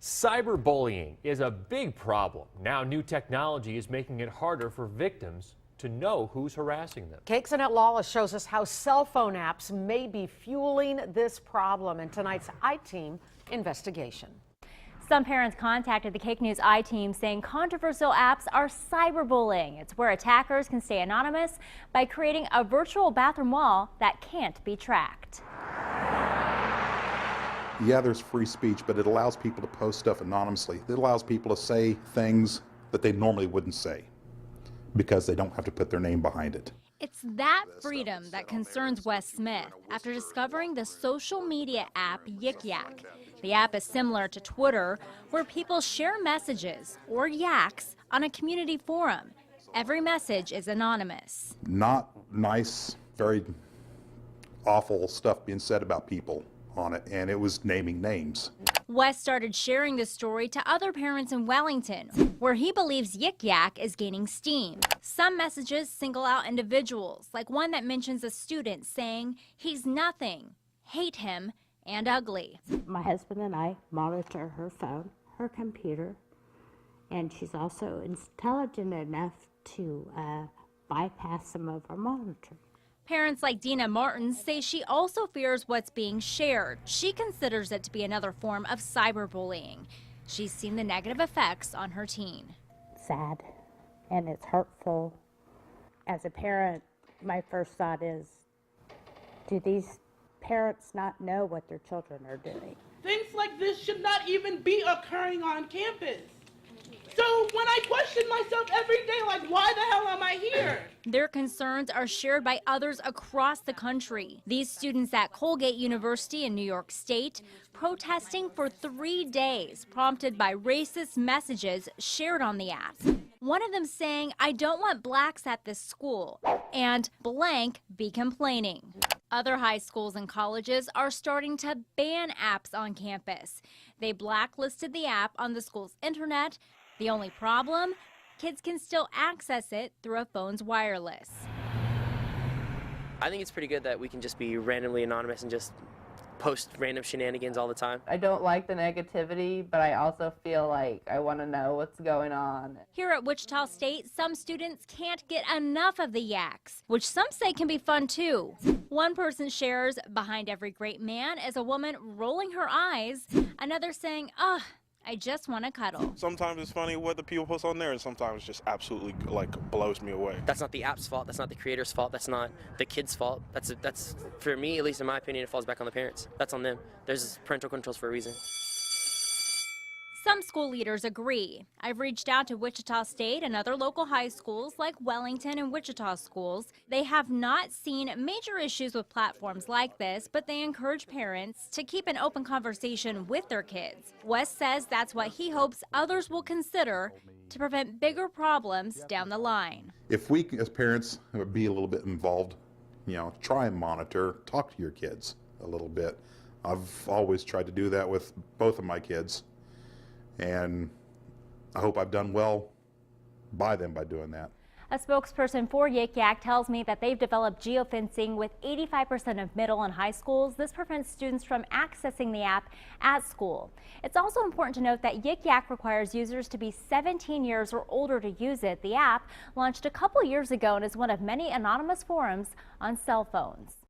Cyberbullying is a big problem. Now new technology is making it harder for victims to know who's harassing them. Cakes Annette Lawless shows us how cell phone apps may be fueling this problem in tonight's I-Team investigation. Some parents contacted the Cake News I-Team saying controversial apps are cyberbullying. It's where attackers can stay anonymous by creating a virtual bathroom wall that can't be tracked. Yeah, there's free speech, but it allows people to post stuff anonymously. It allows people to say things that they normally wouldn't say because they don't have to put their name behind it. It's that freedom that concerns Wes Smith after discovering the social media app Yik Yak. The app is similar to Twitter, where people share messages or yaks on a community forum. Every message is anonymous. Not nice, very awful stuff being said about people on it, and it was naming names. Wes started sharing this story to other parents in Wellington, where he believes Yik Yak is gaining steam. Some messages single out individuals, like one that mentions a student saying he's nothing, hate him, and ugly. My husband and I monitor her phone, her computer, and she's also intelligent enough to bypass some of our monitoring. Parents like Dina Martins say she also fears what's being shared. She considers it to be another form of cyberbullying. She's seen the negative effects on her teen. Sad, and it's hurtful. As a parent, my first thought is, do these parents not know what their children are doing? Things like this should not even be occurring on campus. So when I question myself every day, like, why the hell am I here? Their concerns are shared by others across the country. These students at Colgate University in New York State protesting for 3 days, prompted by racist messages shared on the app. One of them saying, "I don't want blacks at this school," and blank be complaining. Other high schools and colleges are starting to ban apps on campus. They blacklisted the app on the school's internet. The only problem? Kids can still access it through a phone's wireless. I think it's pretty good that we can just be randomly anonymous and just post random shenanigans all the time. I don't like the negativity, but I also feel like I want to know what's going on. Here at Wichita State, some students can't get enough of the yaks, which some say can be fun too. One person shares, "Behind every great man is a woman rolling her eyes." Another saying, "Ugh, I just want to cuddle." Sometimes it's funny what the people post on there, and sometimes it's just absolutely blows me away. That's not the app's fault. That's not the creator's fault. That's not the kid's fault. That's for me, at least in my opinion, it falls back on the parents. That's on them. There's parental controls for a reason. Some school leaders agree. I've reached out to Wichita State and other local high schools like Wellington and Wichita schools. They have not seen major issues with platforms like this, but they encourage parents to keep an open conversation with their kids. Wes says that's what he hopes others will consider to prevent bigger problems down the line. If we as parents would be a little bit involved, try and monitor, talk to your kids a little bit. I've always tried to do that with both of my kids. And I hope I've done well by them by doing that. A spokesperson for Yik Yak tells me that they've developed geofencing with 85% of middle and high schools. This prevents students from accessing the app at school. It's also important to note that Yik Yak requires users to be 17 years or older to use it. The app launched a couple years ago and is one of many anonymous forums on cell phones.